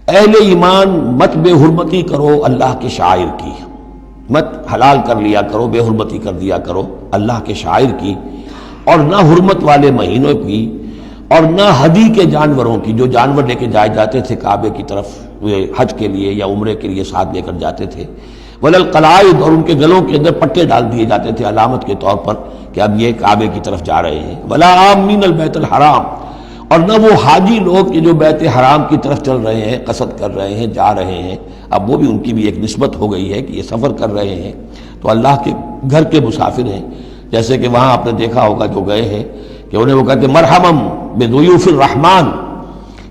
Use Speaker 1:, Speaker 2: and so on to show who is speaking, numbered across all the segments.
Speaker 1: اہل ایمان مت بے حرمتی کرو اللہ کے شاعر کی، مت حلال کر لیا کرو، بے حرمتی کر دیا کرو اللہ کے شاعر کی، اور نہ حرمت والے مہینوں کی، اور نہ ہدی کے جانوروں کی، جو جانور لے کے جائے جاتے تھے کعبے کی طرف حج کے لیے یا عمرے کے لیے ساتھ لے کر جاتے تھے، وللقلائد، اور ان کے گلوں کے اندر پٹے ڈال دیے جاتے تھے علامت کے طور پر کہ اب یہ کعبے کی طرف جا رہے ہیں، ولا آمین البیت الحرام، اور نہ وہ حاجی لوگ کہ جو بیت حرام کی طرف چل رہے ہیں، قصد کر رہے ہیں، جا رہے ہیں، اب وہ بھی ان کی بھی ایک نسبت ہو گئی ہے کہ یہ سفر کر رہے ہیں تو اللہ کے گھر کے مسافر ہیں۔ جیسے کہ وہاں آپ نے دیکھا ہوگا جو گئے ہیں کہ انہیں وہ کہتے ہیں مرحبا بضیوف الرحمن،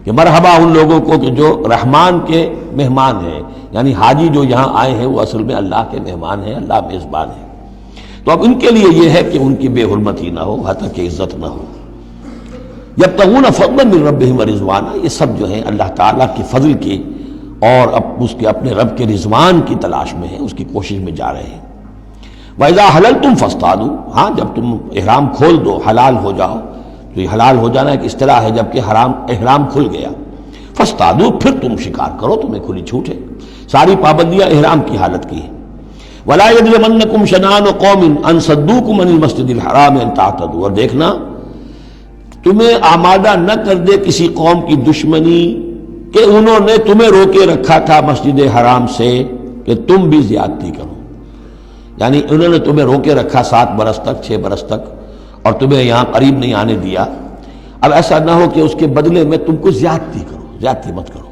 Speaker 1: کہ مرحبا ان لوگوں کو کہ جو رحمان کے مہمان ہیں، یعنی حاجی جو یہاں آئے ہیں وہ اصل میں اللہ کے مہمان ہیں، اللہ میزبان ہے۔ تو اب ان کے لیے یہ ہے کہ ان کی بے حرمتی نہ ہو، حتیٰ کہ عزت نہ ہو۔ یبتغون فضلا من ربہم ورضوانا، یہ سب جو ہیں اللہ تعالیٰ کے فضل کی اور اس کے اپنے رب کے رضوان کی تلاش میں ہیں، اس کی کوشش میں جا رہے ہیں۔ وَإِذَا حَلَلْتُمْ فَاصْطَادُوا، ہاں جب تم احرام کھول دو، حلال ہو جاؤ، تو یہ حلال ہو جانا ایک اصطلاح ہے، جبکہ احرام کھل گیا، فاصطادوا، پھر تم شکار کرو، تمہیں کھلی چھوٹ ہے، ساری پابندیاں احرام کی حالت کی ہیں۔ وَلَا يَجْرِمَنَّكُمْ شَنَآنُ قَوْمٍ أَن صَدُّوكُمْ عَنِ الْمَسْجِدِ الْحَرَامِ أَن تَعْتَدُوا، اور دیکھنا تمہیں آمادہ نہ کر دے کسی قوم کی دشمنی کہ انہوں نے تمہیں روکے رکھا تھا مسجد حرام سے کہ تم بھی زیادتی کرو، یعنی انہوں نے تمہیں روکے رکھا 7 برس تک، 6 برس تک، اور تمہیں یہاں قریب نہیں آنے دیا۔ اب ایسا نہ ہو کہ اس کے بدلے میں تم کو زیادتی کرو، زیادتی مت کرو۔